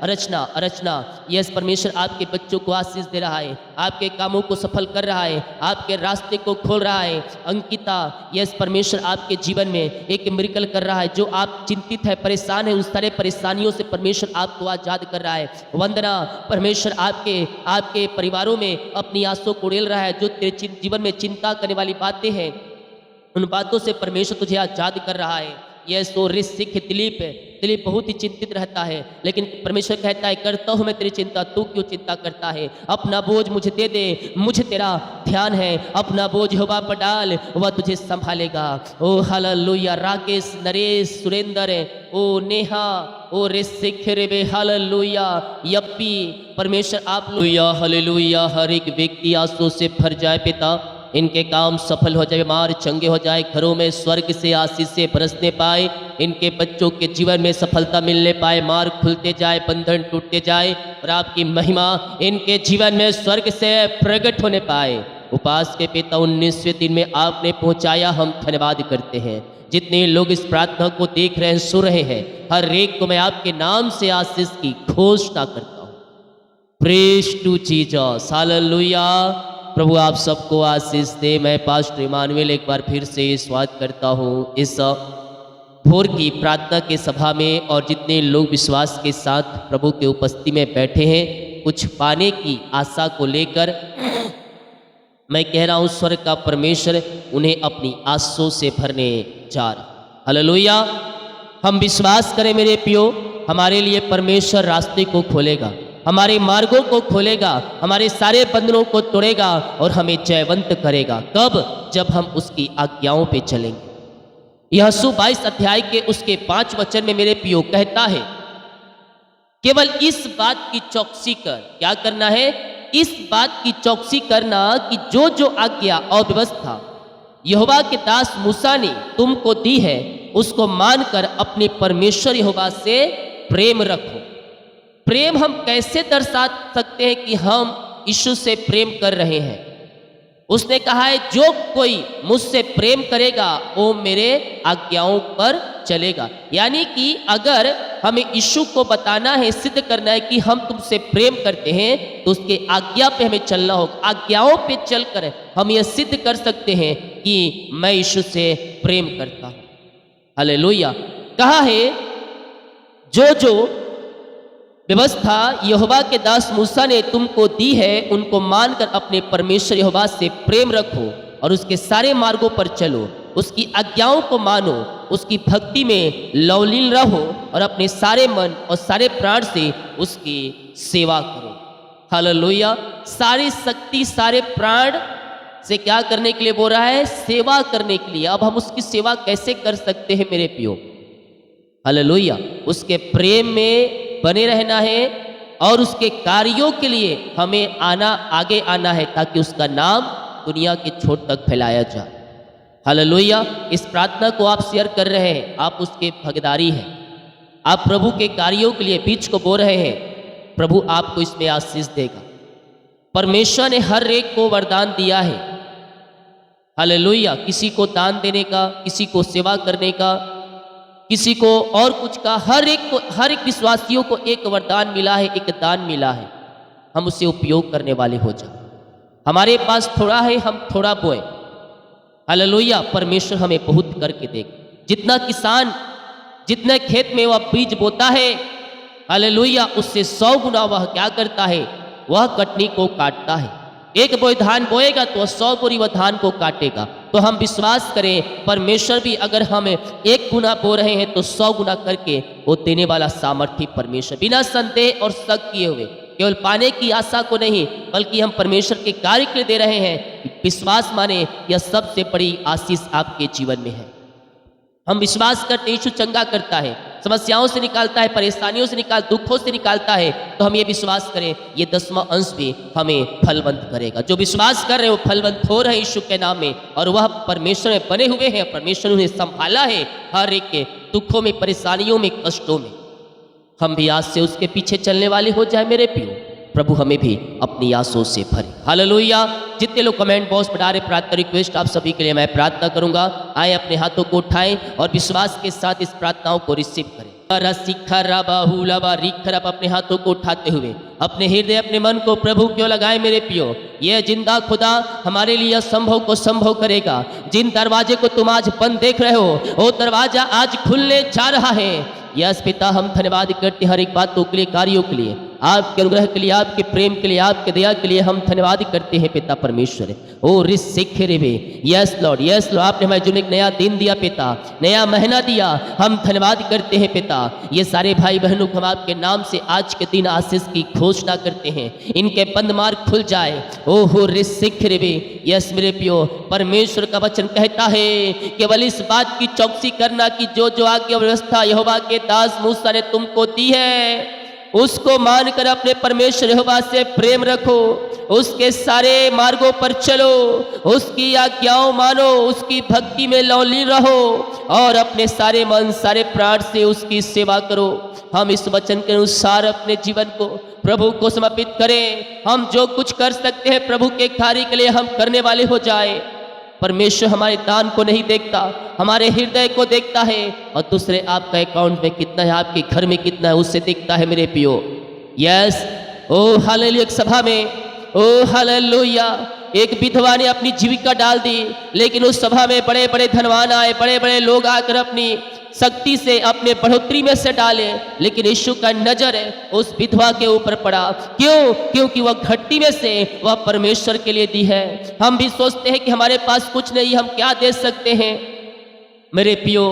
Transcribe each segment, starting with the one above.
रचना रचना। Yes परमेश्वर आपके बच्चों को आशीष दे रहा है, आपके कामों को सफल कर रहा है, आपके रास्ते को खोल रहा है। अंकिता, यस परमेश्वर आपके जीवन में एक मिरेकल कर रहा है। जो आप चिंतित है, परेशान है, उन सारे परेशानियों से परमेश्वर आपको आज़ाद कर रहा है। वंदना, परमेश्वर आपके आपके परिवारों में अपनी आंसू को उड़ेल रहा है। जो तेरे जीवन में चिंता करने वाली बातें हैं, उन बातों से परमेश्वर तुझे आज़ाद कर रहा है। यह सो ऋषिक दिलीप बहुत ही चिंतित रहता है, लेकिन परमेश्वर कहता है करता हूँ मैं तेरी चिंता, तू क्यों चिंता करता है। अपना बोझ मुझे दे दे, मुझे तेरा ध्यान है। अपना बोझ यहोवा पर डाल, वह तुझे संभालेगा। ओ हालेलुया। राकेश, नरेश, सुरेंद्र, ओ नेहा, ओ ऋषिक रे, हालेलुया। यप्पी, परमेश्वर आप हालेलुया। हर एक व्यक्ति आंसू से भर जाए पिता, इनके काम सफल हो जाए, बीमार चंगे हो जाए, घरों में स्वर्ग से आशीष से बरसने पाए, इनके बच्चों के जीवन में सफलता मिलने पाए, मार्ग खुलते जाए, बंधन टूटते जाए और आपकी महिमा इनके जीवन में स्वर्ग से प्रकट होने पाए। उपास के पिता 19वें दिन में आपने पहुंचाया, हम धन्यवाद करते हैं। जितने लोग इस प्रार्थना को देख रहे हैं, सुन रहे हैं, हर एक को मैं आपके नाम से आशीष की घोषणा करता हूँ। Praise to Jesus, hallelujah. प्रभु आप सबको आशीष दे। मैं पास्टर इमानुएल एक बार फिर से स्वागत करता हूँ इस भोर की प्रार्थना के सभा में, और जितने लोग विश्वास के साथ प्रभु के उपस्थिति में बैठे हैं, कुछ पाने की आशा को लेकर मैं कह रहा हूँ स्वर्ग का परमेश्वर उन्हें अपनी आंसू से भरने जा रहा। हालेलुया। हम विश्वास करें मेरे प्रियो, हमारे लिए परमेश्वर रास्ते को खोलेगा, हमारे मार्गों को खोलेगा, हमारे सारे बंधनों को तोड़ेगा और हमें जयवंत करेगा। कब? जब हम उसकी आज्ञाओं पे चलेंगे। यहोशू 22 अध्याय के उसके 5 वचन में मेरे प्रियो कहता है, केवल इस बात की चौकसी कर। क्या करना है? इस बात की चौकसी करना कि जो जो आज्ञा और व्यवस्था यहोवा के दास मूसा ने तुमको दी है, उसको मानकर अपने परमेश्वर यहोवा से प्रेम रखो। प्रेम हम कैसे दर्शा सकते हैं कि हम यीशु से प्रेम कर रहे हैं? उसने कहा है जो कोई मुझसे प्रेम करेगा वो मेरे आज्ञाओं पर चलेगा। यानी कि अगर हमें यीशु को बताना है, सिद्ध करना है कि हम तुमसे प्रेम करते हैं, तो उसके आज्ञा पे हमें चलना होगा। आज्ञाओं पे चलकर हम यह सिद्ध कर सकते हैं कि मैं यीशु से प्रेम करता हूं। हालेलुया। कहा है जो जो व्यवस्था यहोवा के दास मूसा ने तुमको दी है, उनको मानकर अपने परमेश्वर यहोवा से प्रेम रखो और उसके सारे मार्गों पर चलो, उसकी आज्ञाओं को मानो, उसकी भक्ति में लवलीन रहो और अपने सारे मन और सारे प्राण से उसकी सेवा करो। हालेलुया। सारी शक्ति सारे प्राण से क्या करने के लिए बोल रहा है? सेवा करने के लिए। अब हम उसकी सेवा कैसे कर सकते हैं मेरे प्रियो? हालेलुया। उसके प्रेम में बने रहना है और उसके कार्यों के लिए हमें आगे आना है, ताकि उसका नाम दुनिया के छोर तक फैलाया जाए। हालेलुया। इस प्रार्थना को आप शेयर कर रहे हैं, आप उसके भागीदारी हैं, आप प्रभु के कार्यों के लिए बीच को बो रहे हैं। प्रभु आपको इसमें आशीष देगा। परमेश्वर ने हर एक को वरदान दिया है। हालेलुया। किसी को दान देने का, किसी को सेवा करने का, किसी को और कुछ का, हर एक विश्वासियों को एक वरदान मिला है, एक दान मिला है। हम उसे उपयोग करने वाले हो जाए। हमारे पास थोड़ा है, हम थोड़ा बोए। हालेलुया। परमेश्वर हमें बहुत करके देगा। जितना किसान जितने खेत में वह बीज बोता है, हालेलुया, उससे 100 गुना वह क्या करता है? वह कटनी को काटता है। एक बोई धान बोएगा तो 100 बोरी वह धान को काटेगा। तो हम विश्वास करें, परमेश्वर भी अगर हम 1 गुना बो रहे हैं तो 100 गुना करके वो देने वाला सामर्थ्य परमेश्वर, बिना संदेह और शक किए हुए, केवल पाने की आशा को नहीं, बल्कि हम परमेश्वर के कार्य के लिए दे रहे हैं। विश्वास माने यह सबसे बड़ी आशीष आपके जीवन में है। हम विश्वास करते यीशु चंगा करता है, समस्याओं से निकालता है, परेशानियों से दुखों से निकालता है। तो हम ये विश्वास करें, ये 10वां अंश भी हमें फलवंत करेगा। जो विश्वास कर रहे हैं वो फलवंत हो रहे हैं यीशु के नाम में, और वह परमेश्वर में बने हुए हैं। परमेश्वर उन्हें संभाला है हर एक के दुखों में, परेशानियों में, कष्टों में। हम भी आज से उसके पीछे चलने वाले हो जाए मेरे प्रियो। प्रभु हमें भी अपनी आंसू से भरे। हालेलुया। जितने लोग कमेंट बॉक्स में डाले प्रार्थना रिक्वेस्ट, आप सभी के लिए मैं प्रार्थना करूंगा। आए अपने हाथों को उठाएं और विश्वास के साथ इस प्रार्थनाओं को रिसीव करें। रसिखा रबा हुलबा रिखरब, अपने हाथों को उठाते हुए अपने हृदय अपने मन को प्रभु क्यों लगाए मेरे पियो। यह जिंदा खुदा हमारे लिए असंभव को संभव करेगा। जिन दरवाजे को तुम आज बंद देख रहे हो वो दरवाजा आज खुलने जा रहा है। यस पिता, हम धन्यवाद करते हैं हर एक बातों के लिए, कार्यों के लिए, आपके अनुग्रह के लिए, आपके प्रेम के लिए, आपके दया के लिए हम धन्यवाद करते हैं पिता परमेश्वर। ओ रिसिखरेबे, यस लॉर्ड, यस लॉर्ड, आपने हमें जो एक नया दिन दिया पिता, नया महीना दिया, हम धन्यवाद करते हैं पिता। ये सारे भाई बहनों को हम आपके नाम से आज के दिन आशीष की घोषणा करते हैं, इनके बंद मार्ग खुल जाए। ओहो रिसिखरेबे, यस मेरे पियो, परमेश्वर का वचन कहता है केवल इस बात की चौकसी करना कि जो जो आज्ञा व्यवस्था यहोवा के दास मूसा ने तुमको दी है उसको मानकर अपने परमेश्वर यहोवा से प्रेम रखो, उसके सारे मार्गों पर चलो, उसकी आज्ञाओं मानो, उसकी भक्ति में लौलीन रहो और अपने सारे मन सारे प्राण से उसकी सेवा करो। हम इस वचन के अनुसार अपने जीवन को प्रभु को समर्पित करें। हम जो कुछ कर सकते हैं प्रभु के कार्य के लिए हम करने वाले हो जाए। परमेश्वर हमारे दान को नहीं देखता, हमारे हृदय को देखता है, और दूसरे आपका अकाउंट में कितना है, आपके घर में कितना है, उससे देखता है मेरे पियो। यस, ओ हालेलुया। एक सभा में, ओ हालेलुया, एक विधवा ने अपनी जीविका डाल दी, लेकिन उस सभा में बड़े बड़े धनवान आए, बड़े बड़े लोग आकर अपनी शक्ति से अपने बढ़ोतरी में से डाले, लेकिन यीशु का नजर उस विधवा के ऊपर पड़ा। क्यों? क्योंकि वह घट्टी में से वह परमेश्वर के लिए दी है। हम भी सोचते हैं कि हमारे पास कुछ नहीं, हम क्या दे सकते हैं। मेरे पियो,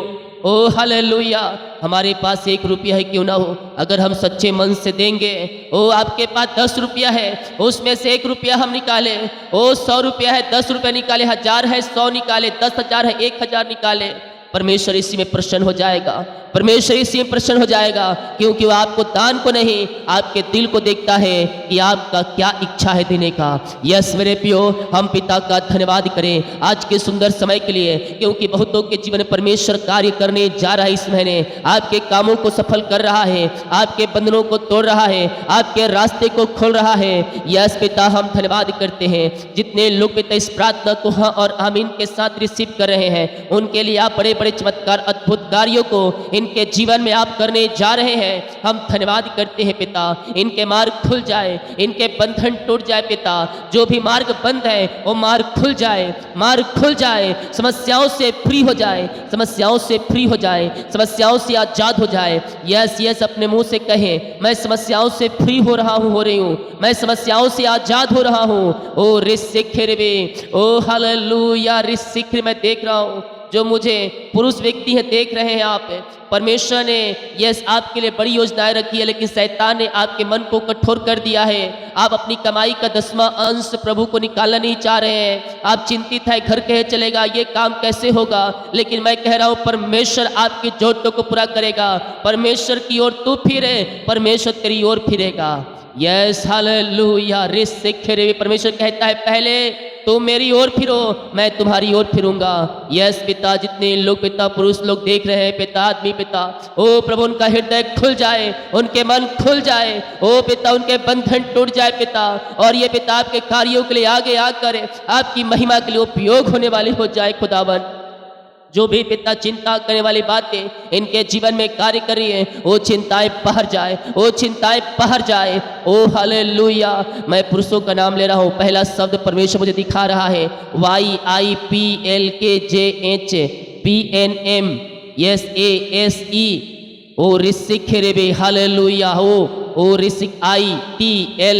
ओ हालेलुया, हमारे पास 1 रुपया है क्यों ना हो, अगर हम सच्चे मन से देंगे, ओ आपके पास 10 रुपया है, उसमें से 1 रुपया हम निकाले, ओ 100 रुपया है, 10 रुपया निकाले, 1000 है 100 निकाले, 10,000 है 1000 निकाले, परमेश्वर इसी में प्रसन्न हो जाएगा। परमेश्वर इसी में प्रसन्न हो जाएगा, क्योंकि वह आपको दान को नहीं आपके दिल को देखता है कि आपका क्या इच्छा है देने का। यस मेरे पियो, हम पिता का धन्यवाद करें आज के सुंदर समय के लिए, क्योंकि बहुतों के जीवन में परमेश्वर कार्य करने जा रहा है। इस महीने आपके कामों को सफल कर रहा है, आपके बंधनों को तोड़ रहा है, आपके रास्ते को खोल रहा है। यस पिता, हम धन्यवाद करते हैं जितने लोग पिता इस प्रार्थना को हाँ और आमीन के साथ रिसीव कर रहे हैं, उनके लिए आप बड़े बड़े चमत्कार अद्भुत कार्यों को इनके जीवन में आप करने जा रहे हैं। हम धन्यवाद करते हैं पिता, इनके मार्ग खुल जाए, इनके बंधन टूट जाए पिता, जो भी मार्ग बंद है वो मार्ग खुल जाए, मार्ग खुल जाए, समस्याओं से फ्री हो जाए, समस्याओं से फ्री हो जाए, समस्याओं से आजाद हो जाए। यस यस, अपने मुंह से कहें, मैं समस्याओं से फ्री हो रहा हूँ, हो रही हूँ, मैं समस्याओं से आजाद हो रहा हूँ। ओ रिसिखिरबे, ओ हालेलुया, रिसिखिर, मैं देख रहा हूँ जो मुझे पुरुष व्यक्ति हैं देख रहे हैं आप, परमेश्वर ने यस आपके लिए बड़ी योजनाएं रखी है, लेकिन शैतान ने आपके मन को कठोर कर दिया है। आप अपनी कमाई का 10वां अंश प्रभु को निकालना नहीं चाह रहे हैं। आप चिंतित है, घर कहे चलेगा, ये काम कैसे होगा, लेकिन मैं कह रहा हूँ परमेश्वर आपकी जरूरतों को पूरा करेगा। परमेश्वर की ओर तू फिरे, परमेश्वर तेरी ओर फिरेगा। यस हालेलुया, रिसिखिरबे, परमेश्वर कहता है पहले तुम मेरी ओर फिरो, मैं तुम्हारी ओर फिरूंगा। यस पिता, जितने लोग पिता पुरुष लोग देख रहे हैं पिता, आदमी पिता, ओ प्रभु उनका हृदय खुल जाए, उनके मन खुल जाए, ओ पिता उनके बंधन टूट जाए पिता, और ये पिता आपके कार्यों के लिए आगे आकर आपकी महिमा के लिए उपयोग होने वाले हो जाए। खुदावन, जो भी पिता चिंता करने वाली बातें इनके जीवन में कार्य कर रही है, वो चिंताएं बाहर जाए, वो चिंताएं बाहर जाए। ओ हालेलुया, मैं पुरुषों का नाम ले रहा हूँ। पहला शब्द परमेश्वर मुझे दिखा रहा है YIPLKJHPNM ओ रिसिखिरबे, हालेलुया, ओ RISIKITLM।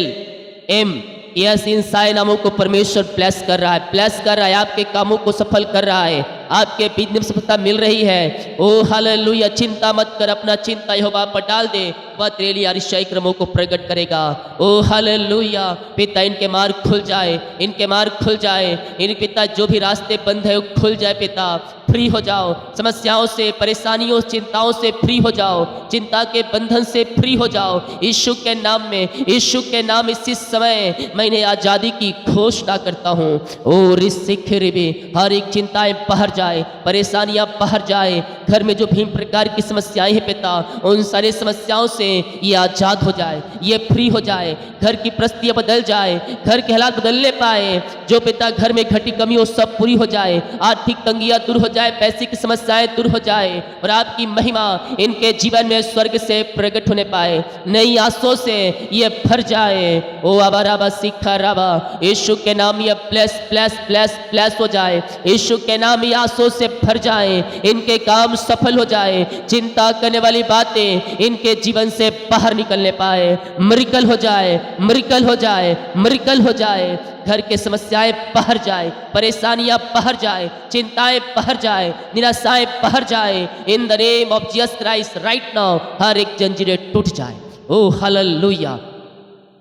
यस, इन सारे नामों को परमेश्वर ब्लेस कर रहा है, ब्लेस कर रहा है, आपके कामों को सफल कर रहा है, आपके बिजनेस में सफलता मिल रही है। ओ हालेलुया, चिंता मत कर, अपना चिंता यहोवा पर डाल दे, वह तेरे लिए आरिशाई क्रमों को प्रकट करेगा। ओ हालेलुया, पिता इनके मार्ग खुल जाए, इनके मार्ग खुल जाए, इन पिता जो भी रास्ते बंद है वो खुल जाए पिता, फ्री हो जाओ, समस्याओं से, परेशानियों, चिंताओं से फ्री हो जाओ, चिंता के बंधन से फ्री हो जाओ। यीशु के नाम में, यीशु के नाम इसी समय मैंने आजादी की घोषणा करता हूँ। ओ रिसिखिरबे, हर एक चिंताएं बाहर जाए, परेशानियां बाहर जाए, घर में जो भी प्रकार की समस्याएं हैं पिता, उन सारी समस्याओं से ये आजाद हो जाए, ये फ्री हो जाए, घर की परिस्थितियां बदल जाए, घर के हालात बदलने पाए, जो पिता घर में घटी कमी हो सब पूरी हो जाए, आर्थिक तंगियां दूर हो जाए जाए, पैसे की समस्याएं दूर हो जाए और आपकी महिमा इनके जीवन में स्वर्ग से प्रकट होने पाए, नई आशों से ये भर जाए। ओ आबा राबा सीखा राबा, यीशु के नाम ये प्लस प्लस प्लस प्लस हो जाए, यीशु के नाम ये आशों से भर जाए, इनके काम सफल हो जाए, चिंता करने वाली बातें इनके जीवन से बाहर निकलने पाए, मिरेकल हो जाए, मिरेकल हो जाए, मिरेकल हो जाए। घर के समस्याएं बाहर जाए, परेशानियां बाहर जाए, चिंताएं बाहर जाए, निराशाएं बाहर जाए। In the name of Jesus Christ right now हर एक जंजीरें टूट जाए। Oh hallelujah.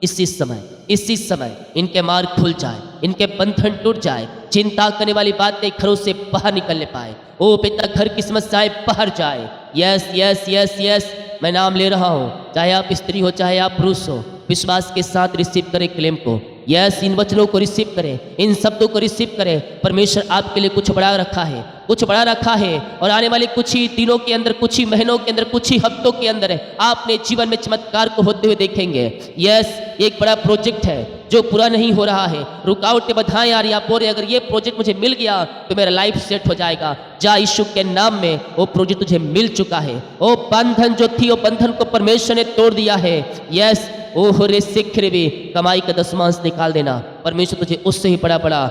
इसी समय इनके मार्ग खुल जाए, इनके बंधन टूट जाए, चिंता करने वाली बातें घरों से बाहर निकलने पाए। ओ पिता, घर की समस्याएं बाहर जाए। यस यस यस यस, मैं नाम ले रहा हूँ, चाहे आप स्त्री हो चाहे आप पुरुष हो, विश्वास के साथ रिसीव करें क्लेम को। यस, इन वचनों को रिसीव करें, इन शब्दों को रिसीव करें। परमेश्वर आपके लिए कुछ बड़ा रखा है, कुछ बड़ा रखा है, और आने वाले कुछ ही दिनों के अंदर, कुछ ही महीनों के अंदर, कुछ ही हफ्तों के अंदर आप अपने जीवन में चमत्कार को होते हुए देखेंगे। यस, एक बड़ा प्रोजेक्ट है जो पूरा नहीं हो रहा है, रुकावटें बाधाएं आ रही, आप बोल रहे अगर ये प्रोजेक्ट मुझे मिल गया तो मेरा लाइफ सेट हो जाएगा। जा, यीशु के नाम में वो प्रोजेक्ट तुझे मिल चुका है। वो बंधन जो थी, वो बंधन को परमेश्वर ने तोड़ दिया है। यस, ओह रे सिख भी कमाई का दशमांश निकाल देना, परमेश्वर तुझे उससे ही बड़ा बड़ा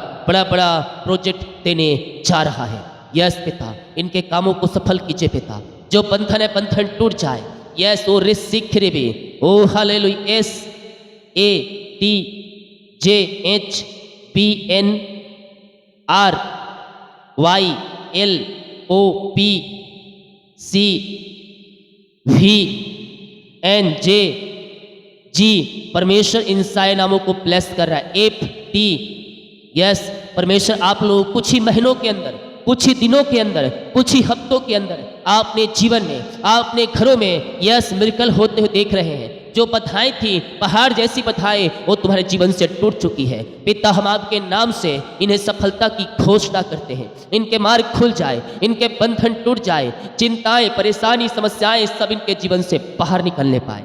प्रोजेक्ट देने जा रहा है। यस पिता, इनके कामों को सफल कीजिए पिता, जो बंधन है बंधन टूट जाए। यस, ओ रे सिख भी, ओ हालेलुया। SATHJHBNRYLOPCVNJ जी, परमेश्वर इन सारे नामों को ब्लेस कर रहा है। FT, यस, परमेश्वर आप लोग कुछ ही महीनों के अंदर, कुछ ही दिनों के अंदर, कुछ ही हफ्तों के अंदर आपने जीवन में, आपने घरों में यस मिरेकल होते हुए देख रहे हैं। जो बाधाएं थी, पहाड़ जैसी बाधाएं, वो तुम्हारे जीवन से टूट चुकी है। पिता, हम आपके नाम से इन्हें सफलता की घोषणा करते हैं। इनके मार्ग खुल जाए, इनके बंधन टूट जाए, चिंताएं, परेशानी, समस्याएं सब इनके जीवन से बाहर निकलने पाए।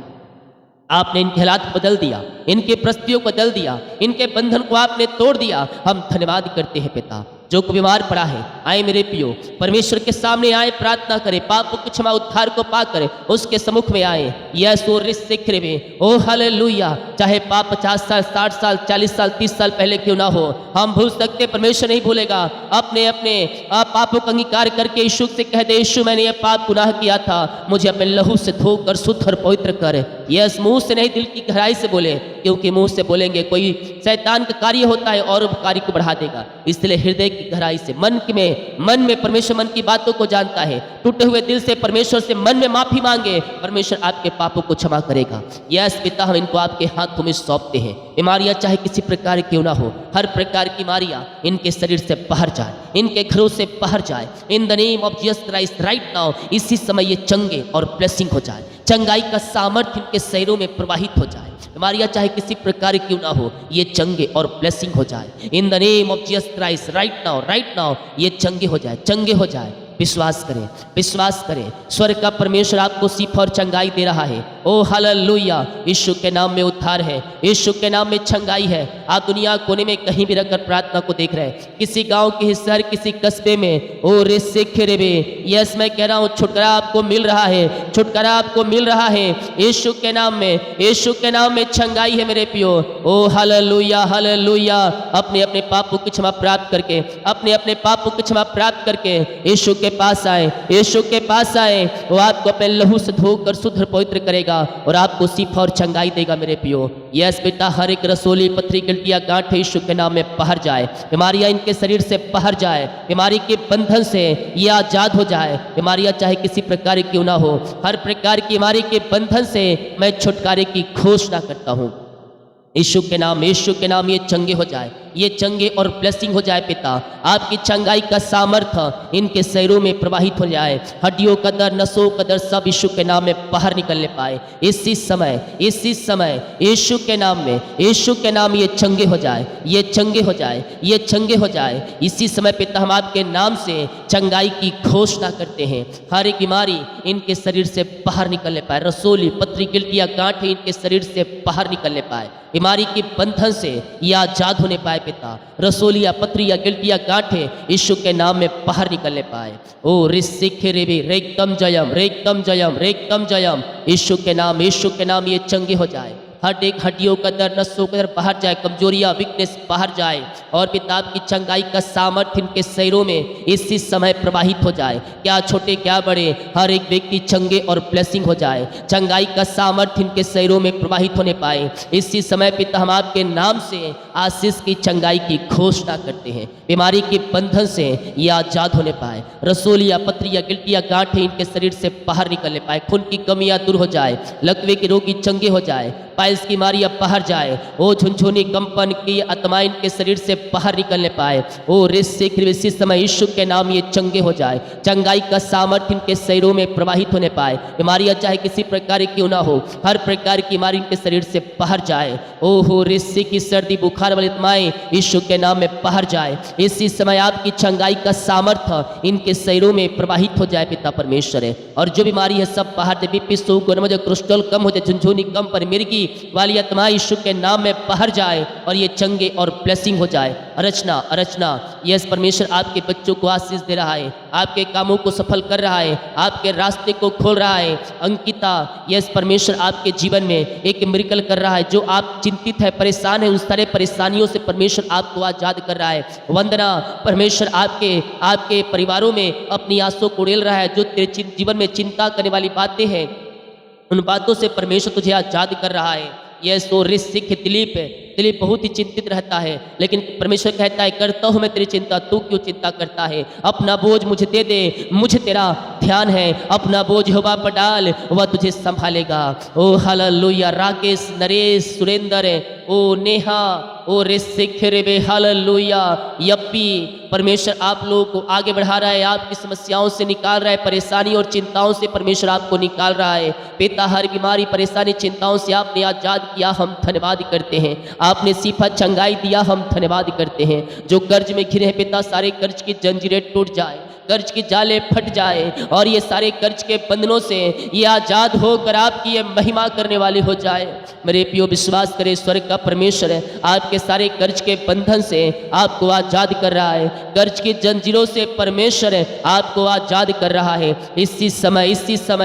आपने इनके हालात को बदल दिया, इनके परिस्थितियों को बदल दिया, इनके बंधन को आपने तोड़ दिया। हम धन्यवाद करते हैं पिता। जो को बीमार पड़ा है, आए मेरे पियो, परमेश्वर के सामने आए, प्रार्थना करें, पापों की क्षमा उद्धार को पाकर उसके सम्मुख में आए। यस, ओ रिस्सिक्र में, ओ हालेलुया। चाहे पाप 50 साल, 60 साल, 40 साल, 30 साल पहले क्यों ना हो, हम भूल सकते, परमेश्वर नहीं भूलेगा। अपने अपने पापों का अंगीकार करके यीशु से कह दे, यीशु मैंने ये पाप गुनाह किया था, मुझे अपने लहू से धोकर शुद्ध और पवित्र कर। यस, मुंह से नहीं, दिल की गहराई से बोले, क्योंकि मुंह से बोलेंगे कोई शैतान का कार्य होता है और कार्य को बढ़ा देगा। इसलिए हृदय की गहराई से, मन में परमेश्वर मन की बातों को जानता है। टूटे हुए दिल से परमेश्वर से मन में माफी मांगे, परमेश्वर आपके पापों को क्षमा करेगा। यस पिता, हम इनको आपके हाथों में सौंपते हैं। बीमारियां चाहे किसी प्रकार क्यों ना हो, हर प्रकार की बीमारियां इनके शरीर से बाहर जाए, इनके घरों से बाहर जाए। In the name of Jesus Christ right now, इसी समय ये चंगे और ब्लेसिंग हो जाए, चंगाई का सामर्थ्य इनके शरीरों में प्रवाहित हो जाए। बीमारियां चाहे किसी प्रकार क्यों ना हो, ये चंगे और ब्लेसिंग हो जाए। In the name of Jesus Christ right now ये चंगे हो जाए, चंगे हो जाए। विश्वास करें, विश्वास करें, स्वर्ग का परमेश्वर आपको शिफा और चंगाई दे रहा है। ओ हालेलुया। यीशु के नाम में उद्धार है, यीशु के नाम में चंगाई है। आप दुनिया कोने में कहीं भी रखकर प्रार्थना को देख रहे हैं, किसी गांव, किसी शहर, किसी कस्बे में, ओ रे सिखे रे, यस मैं कह रहा हूँ, छुटकारा आपको मिल रहा है, छुटकारा आपको मिल रहा है। यीशु के नाम में, यीशु के नाम में चंगाई है मेरे पियो। ओ हालेलुया, हालेलुया। अपने अपने पापों की क्षमा प्राप्त करके, अपने अपने पापों की क्षमा प्राप्त करके यीशु के पास आए, यीशु के पास आए। वो आपको अपने लहू से धोकर शुद्ध पवित्र करेगा और आपको शिफा और चंगाई देगा मेरे पियो। यस बेटा, हर एक रसोली, पथरी, गिल्टियां, गांठ यीशु के नाम में बाहर जाए। बीमारियां इनके शरीर से बाहर जाए, बीमारी के बंधन से ये आजाद हो जाए। बीमारियां चाहे किसी प्रकार क्यों ना हो, हर प्रकार की बीमारी के बंधन से मैं छुटकारे की घोषणा करता हूँ। यीशु के नाम, यीशु के नाम ये चंगे हो जाए, ये चंगे और ब्लेसिंग हो जाए पिता। आपकी चंगाई का सामर्थ्य इनके शरीरों में प्रवाहित हो जाए। हड्डियों का दर्द, नसों का दर्द सब यीशु के नाम में बाहर निकलने पाए। इसी समय यीशु के नाम में, यीशु के नाम ये चंगे हो जाए, ये चंगे हो जाए, ये चंगे हो जाए। इसी समय पिता, हम आपके नाम से चंगाई की घोषणा करते हैं। हर एक बीमारी इनके शरीर से बाहर निकलने पाए। रसोली, पत्थर पथरी गिल्टियाँ गांठें इनके शरीर से बाहर निकलने पाए, बीमारी के बंधन से ये आजाद होने पाए पिता। रसोलिया पथरी या गिल्टियाँ गांठें यीशु के नाम में बाहर निकलने पाए। ओ रिसिखे रेबी रेकम जयम रेकम जयम रेकम जयम, यीशु के नाम ये चंगे हो जाए। हर एक हड्डियों का दर्द, नसों का दर्द बाहर जाए, कमजोरियाँ वीकनेस बाहर जाए और पिता की चंगाई का सामर्थ्य इनके शरीरों में इसी समय प्रवाहित हो जाए। क्या छोटे क्या बड़े, हर एक व्यक्ति चंगे और ब्लेसिंग हो जाए। चंगाई का सामर्थ्य इनके शरीरों में प्रवाहित होने पाए। इसी समय पिता हम आपके नाम से आशीष की चंगाई की घोषणा करते हैं। बीमारी के बंधन से ये आजाद होने पाए। रसोलिया पथरिया गिल्टियाँ गांठें इनके शरीर से बाहर निकलने पाए। खून की कमियां दूर हो जाए, लकवे के रोगी चंगे हो जाए, पाइल्स की बीमारी अब बाहर जाए। ओ झुनझुनी कंपन की आत्मा इनके शरीर से बाहर निकलने पाए। ओ इसी समय यीशु के नाम ये चंगे हो जाए। चंगाई का सामर्थ्य इनके शरीरों में प्रवाहित होने पाए। बीमारियां चाहे किसी प्रकार की क्यों ना हो, हर प्रकार की बीमारी इनके शरीर से बाहर जाए। ओहो रिस्सी की सर्दी बुखार वाली आत्माएं यीशु के नाम में बाहर जाए। इसी समय आपकी चंगाई का सामर्थ्य इनके शरीरों में प्रवाहित हो जाए पिता परमेश्वर है। और जो बीमारी है सब बाहर जाए, बीपी शुगर कोलेस्ट्रॉल कम हो जाए, झुनझुनी कम पर मिर्गी वाली आत्मा यीशु के नाम में बाहर जाए और ये चंगे और ब्लेसिंग हो जाए। अरचना यस परमेश्वर आपके बच्चों को आशीष दे रहा है, आपके कामों को सफल कर रहा है, आपके रास्ते को खोल रहा है। अंकिता यस परमेश्वर आपके जीवन में एक मिरेकल कर रहा है। जो आप चिंतित है, परेशान है, उन सारे परेशानियों से परमेश्वर आपको आजाद कर रहा है। वंदना परमेश्वर आपके परिवारों में अपनी आंसू को उड़ेल रहा है। जो तेरे जीवन में चिंता करने वाली बातें हैं, उन बातों से परमेश्वर तुझे आजाद कर रहा है। यह सो ऋषिक दिलीप बहुत ही चिंतित रहता है, लेकिन परमेश्वर कहता है करता हूँ मैं तेरी चिंता, तू क्यों चिंता करता है। अपना बोझ मुझे दे दे, मुझे तेरा ध्यान है। अपना बोझ यहोवा पर डाल, वह तुझे संभालेगा। ओ हालेलुया। राकेश, नरेश, सुरेंद्र, ओ नेहा, ओ ऋषिक रेबे, हालेलुया। यप्पी परमेश्वर आप लोगों को आगे बढ़ा रहा है, आपकी समस्याओं से निकाल रहा है, परेशानी और चिंताओं से परमेश्वर आपको निकाल रहा है। पिता हर बीमारी परेशानी चिंताओं से आपने आजाद किया, हम धन्यवाद करते हैं। आपने सिफा चंगाई दिया, हम धन्यवाद करते हैं। जो कर्ज में घिरे हैं पिता, सारे कर्ज की जंजीरें टूट जाए, कर्ज की जाले फट जाए और ये सारे कर्ज के बंधनों से ये आजाद होकर आपकी ये महिमा करने वाली हो जाए। मेरे प्रियो विश्वास करे, स्वर्ग का परमेश्वर है आपके सारे कर्ज के बंधन से आपको आजाद कर रहा है। कर्ज की जंजीरों से परमेश्वर है आपको आजाद कर रहा है। इसी समय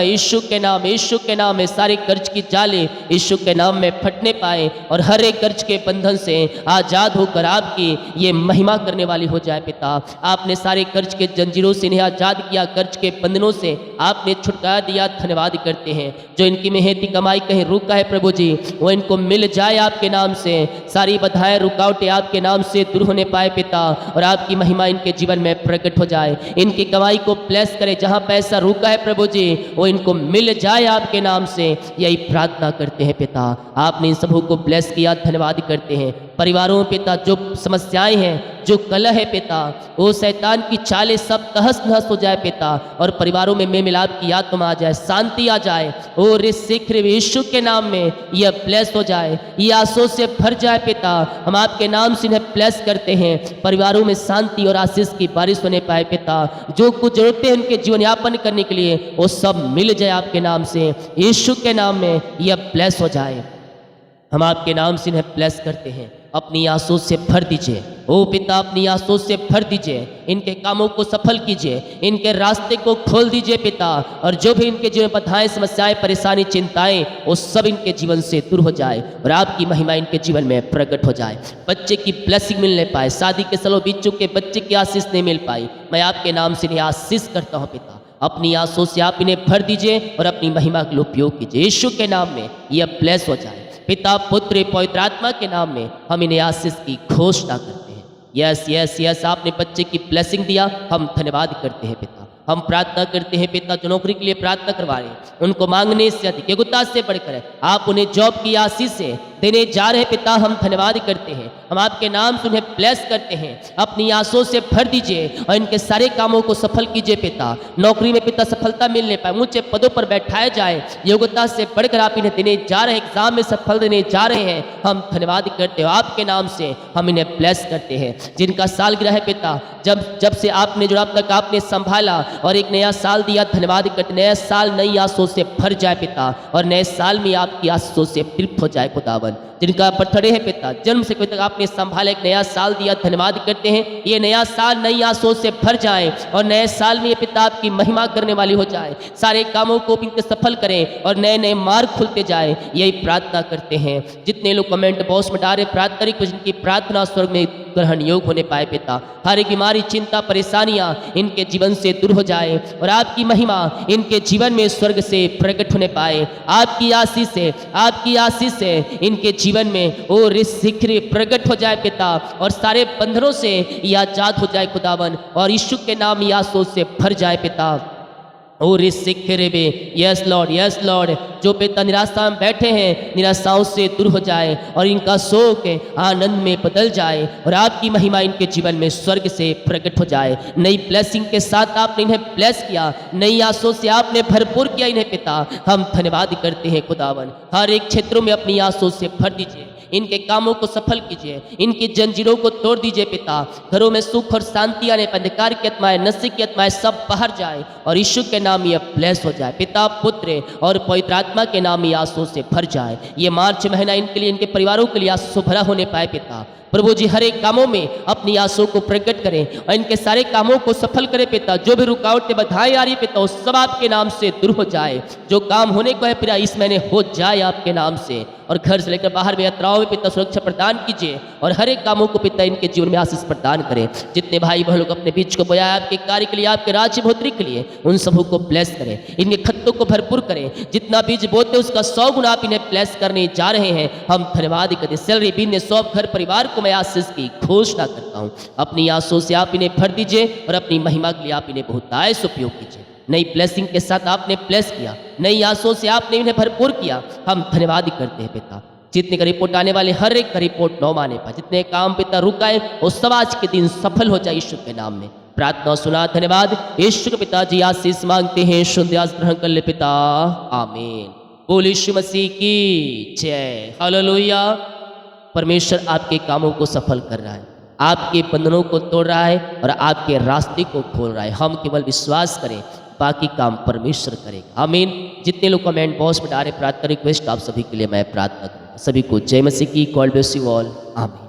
यीशु के नाम में सारे कर्ज की जाले यीशु के नाम में फटने पाए और हर एक कर्ज के बंधन से आजाद होकर आपकी ये महिमा करने वाली हो जाए। पिता आपने सारे कर्ज के जंजीरों से इन्हें आजाद किया, कर्ज के बंधनों से आपने छुटकारा दिया, धन्यवाद करते हैं। जो इनकी मेहनती कमाई कहीं रुका है प्रभु जी, वो इनको मिल जाए आपके नाम से। सारी बाधाएं रुकावटें आपके नाम से दूर होने पाए पिता, और आपकी महिमा इनके जीवन में प्रकट हो जाए। इनकी कमाई को ब्लेस करे, जहां पैसा रुका है प्रभु जी वो इनको मिल जाए आपके नाम से, यही प्रार्थना करते हैं पिता। आपने इन सबों को ब्लेस किया, धन्यवाद करते हैं। परिवारों में पिता जो समस्याएं हैं, जो कलह है पिता, वो शैतान की चालें सब तहस नहस हो जाए पिता, और परिवारों में मेल मिलाप की आत्मा आ जाए, शांति आ जाए। और इस शीघ्र यीशु के नाम में यह ब्लेस हो जाए, ये आंसू से भर जाए पिता। हम आपके नाम से इन्हें ब्लेस करते हैं। परिवारों में शांति और आशीष की बारिश होने पाए पिता। जो कुछ जरूरतें हैं उनके जीवन यापन करने के लिए वो सब मिल जाए आपके नाम से, यीशु के नाम में यह ब्लेस हो जाए। हम आपके नाम से इन्हें ब्लेस करते हैं। अपनी आंसू से भर दीजिए ओ पिता, अपनी आंसू से भर दीजिए। इनके कामों को सफल कीजिए, इनके रास्ते को खोल दीजिए पिता। और जो भी इनके जीवन में बाधाएं, समस्याएं, परेशानी, चिंताएं, वो सब इनके जीवन से दूर हो जाए और आपकी महिमा इनके जीवन में प्रकट हो जाए। बच्चे की ब्लेसिंग मिलने पाए, शादी के सालों बीत चुके बच्चे की आशीष नहीं मिल पाई, मैं आपके नाम से इन्हें आशीष करता हूँ पिता। अपनी आंसू से आप इन्हें भर दीजिए और अपनी महिमा के लिए उपयोग कीजिए। यीशु के नाम में यह ब्लेस हो जाए। पिता, पुत्र, पवित्र आत्मा के नाम में हम इन्हें आशीष की घोषणा करते हैं। यस यस यस, आपने बच्चे की ब्लेसिंग दिया, हम धन्यवाद करते हैं पिता। हम प्रार्थना करते हैं पिता, जो नौकरी के लिए प्रार्थना करवा रहे हैं उनको मांगने से अधिक, योग्यता से बढ़कर आप उन्हें जॉब की आशीष से देने जा रहे पिता, हम धन्यवाद करते हैं। हम आपके नाम से उन्हें ब्लेस करते हैं, अपनी आंसुओं से भर दीजिए और इनके सारे कामों को सफल कीजिए पिता। नौकरी में पिता सफलता मिलने पाए, ऊंचे पदों पर बैठाया जाए, योग्यता से बढ़कर आप इन्हें देने जा रहे हैं, एग्जाम में सफल देने जा रहे हैं, हम धन्यवाद करते हो। आपके नाम से हम इन्हें ब्लेस करते हैं। जिनका सालगिरह है पिता, जब से आपने जो अब तक आपने संभाला और एक नया साल दिया, धन्यवाद करते। नया साल नई आंसुओं से भर जाए पिता, और नए साल में आपकी आंसुओं से तृप्त हो जाए खुदावन। जिनका बर्थडे है पिता, जन्म से कोई तक आपने संभाला, एक नया साल दिया, धन्यवाद करते हैं। ये नया साल नई आंसुओं से भर जाए और नए साल में ये पिता आपकी महिमा करने वाली हो जाए, सारे कामों को इनके सफल करें और नए नए मार्ग खुलते जाए, यही प्रार्थना करते हैं। जितने लोग कमेंट बॉक्स में डाले प्रार्थना करें, जिनकी प्रार्थना स्वर्ग में ग्रहण योग होने पाए पिता। हर एक बीमारी, चिंता, परेशानियां इनके जीवन से दूर हो जाए और आपकी महिमा इनके जीवन में स्वर्ग से प्रकट होने पाए। आपकी आशीष से इनके जीवन में और शीघ्र प्रकट हो जाए पिता, और सारे बंधनों से ये आजाद हो जाए खुदावन, और यीशु के नाम यासों से भर जाए पिता। और इस सिक्खरे में यस लॉर्ड, जो पिता निराशा में बैठे हैं, निराशाओं से दूर हो जाए और इनका शोक आनंद में बदल जाए और आपकी महिमा इनके जीवन में स्वर्ग से प्रकट हो जाए। नई ब्लेसिंग के साथ आपने इन्हें ब्लेस किया, नई आंसुओं से आपने भरपूर किया इन्हें पिता। हम धन्यवाद करते हैं खुदावन। हर एक क्षेत्रों में अपनी आंसुओं से भर दीजिए, इनके कामों को सफल कीजिए, इनकी जंजीरों को तोड़ दीजिए पिता। घरों में सुख और शांति आने, अंधकार की आत्माएं, नशे की आत्माएं सब बाहर जाए और यीशु के नाम ये ब्लेस हो जाए पिता, पुत्र और पवित्र आत्मा के नाम ये आंसुओं से भर जाए। ये मार्च महीना इनके लिए, इनके परिवारों के लिए आंसू भरा होने पाए पिता। प्रभु जी हर एक कामों में अपनी आंसुओं को प्रकट करें और इनके सारे कामों को सफल करें पिता। जो भी रुकावटें बाधाएं आ रही पिता, वो सब आपके नाम से दूर हो जाए। जो काम होने को है पिता, इस महीने हो जाए आपके नाम से, और घर से लेकर बाहर में यात्राओं में पिता सुरक्षा प्रदान कीजिए और हर एक कामों को पिता इनके जीवन में आशीष प्रदान करें। जितने भाई बहन लोग अपने बीच को बोया आपके कार्य के लिए, आपके राज्य भोत्री के लिए, उन सबों को ब्लेस करें, इनके खत्तों को भरपूर करें। जितना बीज बोते उसका 100 गुना आप इन्हें ब्लेस करने जा रहे हैं। हम धन्यवाद करते। सैलरी बिजनेस सब घर परिवार को मैं आशीष की घोषणा करता हूँ। अपनी आंसुओं से आप इन्हें भर दीजिए और अपनी महिमा के लिए आप इन्हें बहुतायत उपयोग कीजिए। नई ब्लेसिंग के साथ आपने ब्लेस किया, नई आंसुओं से आपने इन्हें भरपूर किया। हम धन्यवाद करते हैं पिता। जितने का रिपोर्ट आने वाले हर एक का रिपोर्ट 9 माने पाए, जितने काम पिता रुकाए वो सब आज के दिन सफल हो जाए यीशु के नाम में। प्रार्थना सुना, धन्यवाद। यीशु के पिताजी आशीष मांगते हैं, शुद्ध ग्रहण कर ले पिता, आमीन। बोल यीशु मसीह की जय, हालेलुया। परमेश्वर आपके कामों को सफल कर रहा है, आपके बंधनों को तोड़ रहा है और आपके रास्ते को खोल रहा है। हम केवल विश्वास करें, बाकी काम परमेश्वर करेगा, आमीन। जितने लोग कमेंट बॉक्स में डाले प्रार्थना रिक्वेस्ट, आप सभी के लिए मैं प्रार्थना करूँगा। सभी को जय मसीह की, गॉड ब्लेस यू ऑल, आमीन।